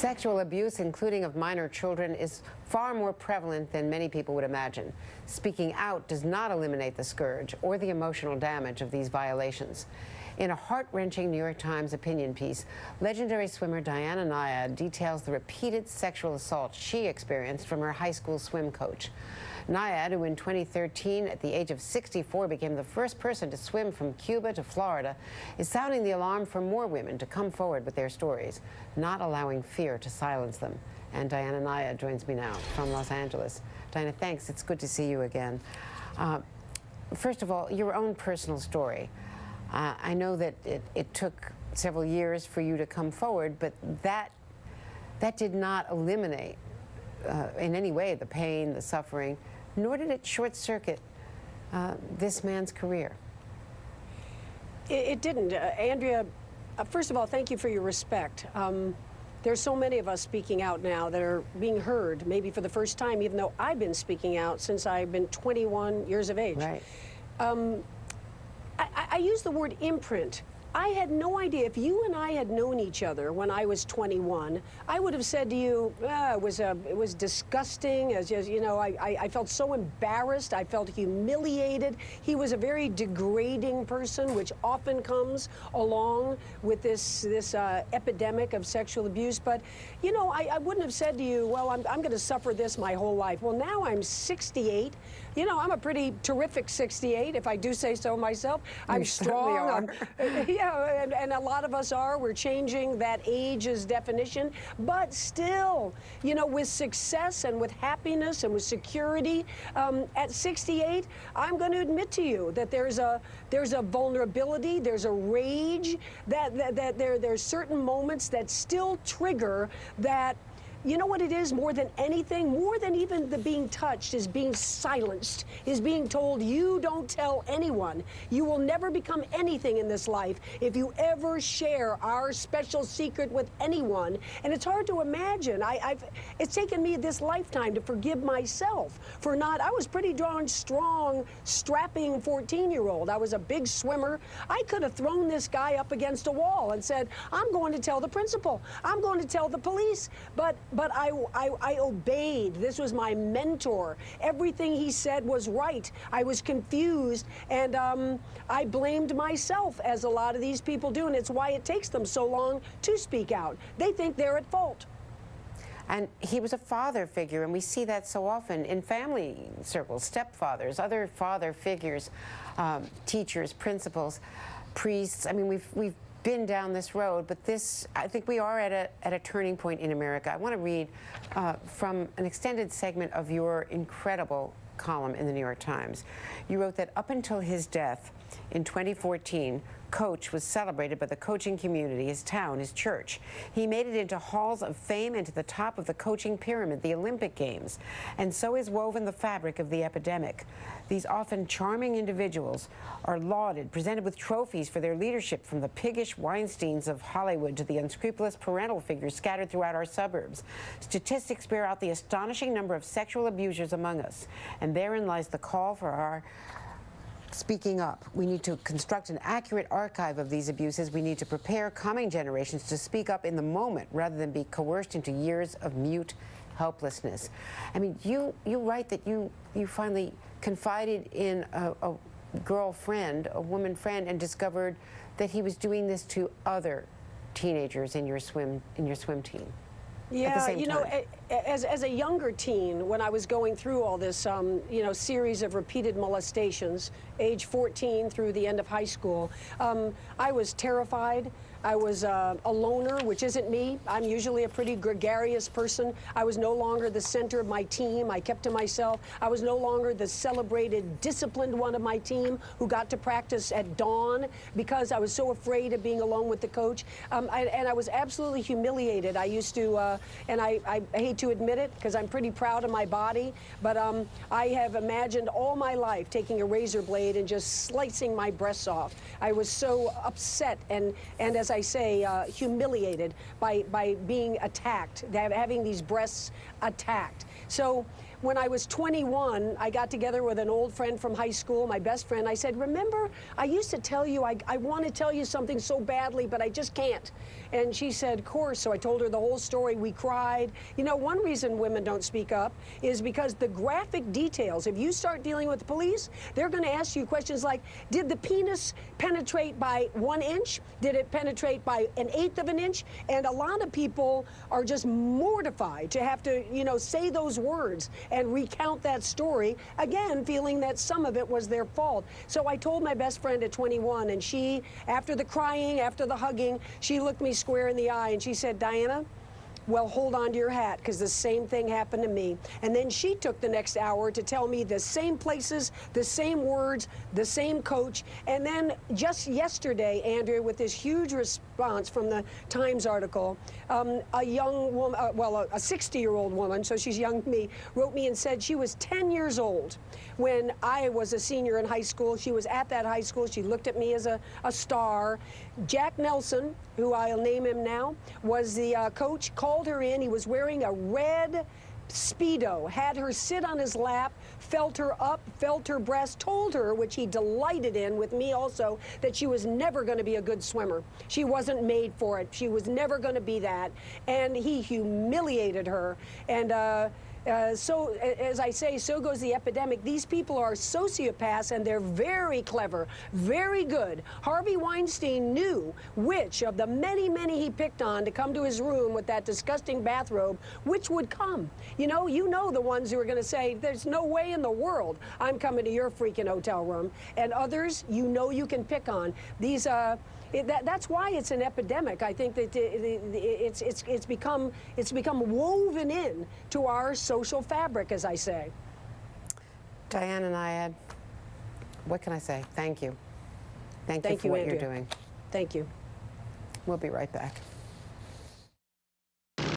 Sexual abuse, including of minor children, is far more prevalent than many people would imagine. Speaking out does not eliminate the scourge or the emotional damage of these violations. In a heart-wrenching New York Times opinion piece, legendary swimmer Nyad details the repeated sexual assault she experienced from her high school swim coach. Nyad, who in 2013, at the age of 64, became the first person to swim from Cuba to Florida, is sounding the alarm for more women to come forward with their stories, not allowing fear to silence them. And Nyad joins me now from Los Angeles. Diana, thanks. It's good to see you again. First of all, your own personal story. I know that it took several years for you to come forward, but that did not eliminate in any way the pain, the suffering, nor did it short-circuit this man's career. It didn't. Andrea, first of all, thank you for your respect. There's so many of us speaking out now that are being heard, maybe for the first time, even though I've been speaking out since I've been 21 years of age. Right. I use the word imprint. I had no idea. If you and I had known each other when I was 21, I would have said to you, it was disgusting. As you know, I felt so embarrassed. I felt humiliated. He was a very degrading person, which often comes along with this epidemic of sexual abuse. But, you know, I wouldn't have said to you, well, I'm going to suffer this my whole life. Well, now I'm 68. You know, I'm a pretty terrific 68, if I do say so myself. I'm strong. Yeah, and a lot of us are. We're changing that age's definition. But still, you know, with success and with happiness and with security, at 68, I'm going to admit to you that there's a vulnerability, there's a rage, that there's certain moments that still trigger that. You know what it is more than anything, more than even the being touched, is being silenced, is being told, you don't tell anyone. You will never become anything in this life if you ever share our special secret with anyone. And it's hard to imagine. It's taken me this lifetime to forgive myself for not. I was pretty darn strong, strapping 14-year-old. I was a big swimmer. I could have thrown this guy up against a wall and said, I'm going to tell the principal. I'm going to tell the police. But I obeyed. This was my mentor. Everything he said was right. I was confused, and I blamed myself, as a lot of these people do, and it's why it takes them so long to speak out. They think they're at fault. And he was a father figure, and we see that so often in family circles, stepfathers, other father figures, teachers, principals, priests. I mean, we've been down this road, but this, I think we are at a turning point in America. I want to read from an extended segment of your incredible column in the New York Times. You wrote that up until his death in 2014, Coach was celebrated by the coaching community, his town, his church. He made it into halls of fame and to the top of the coaching pyramid, the Olympic Games. And so is woven the fabric of the epidemic. These often charming individuals are lauded, presented with trophies for their leadership, from the piggish Weinsteins of Hollywood to the unscrupulous parental figures scattered throughout our suburbs. Statistics bear out the astonishing number of sexual abusers among us. And therein lies the call for our speaking up. We need to construct an accurate archive of these abuses. We need to prepare coming generations to speak up in the moment rather than be coerced into years of mute helplessness. I mean, you write that you finally confided in a girlfriend, a woman friend, and discovered that he was doing this to other teenagers in your swim team. Yeah, you know, as a younger teen, when I was going through all this, you know, series of repeated molestations, age 14 through the end of high school, I was terrified. I was a loner, which isn't me. I'm usually a pretty gregarious person. I was no longer the center of my team. I kept to myself. I was no longer the celebrated, disciplined one of my team who got to practice at dawn because I was so afraid of being alone with the coach. And I was absolutely humiliated. I used to, and I hate to admit it because I'm pretty proud of my body, but I have imagined all my life taking a razor blade and just slicing my breasts off. I was so upset and as I say, humiliated by being attacked, having these breasts attacked. So when I was 21, I got together with an old friend from high school, my best friend. I said, remember, I used to tell you, I want to tell you something so badly, but I just can't. And she said, of course. So I told her the whole story. We cried. You know, one reason women don't speak up is because the graphic details, if you start dealing with the police, they're going to ask you questions like, did the penis penetrate by 1 inch? Did it penetrate by 1/8 of an inch? And a lot of people are just mortified to have to, you know, say those words and recount that story, again, feeling that some of it was their fault. So I told my best friend at 21, and she, after the crying, after the hugging, she looked me square in the eye and she said, Diana, well, hold on to your hat, because the same thing happened to me. And then she took the next hour to tell me the same places, the same words, the same coach. And then just yesterday, Andrea, with this huge response from the Times article, a young woman, a 60-year-old woman, so she's young to me, wrote me and said she was 10 years old when I was a senior in high school. She was at that high school. She looked at me as a star. Jack Nelson, who I'll name him now, was the coach, called her in. He was wearing a red Speedo, had her sit on his lap, felt her up, felt her breast, told her, which he delighted in with me also, that she was never going to be a good swimmer. She wasn't made for it. She was never going to be that. And he humiliated her. And so, as I say, so goes the epidemic. These people are sociopaths, and they're very clever, very good. Harvey Weinstein knew which of the many, many he picked on to come to his room with that disgusting bathrobe, which would come. You know the ones who are going to say, there's no way in the world I'm coming to your freaking hotel room. And others, you know you can pick on. These, that's why it's an epidemic. I think that it's become woven in to our social fabric, as I say. Diana and Nyad, what can I say? Thank you. Thank you for what Andrea. you're doing. Thank you. We'll be right back.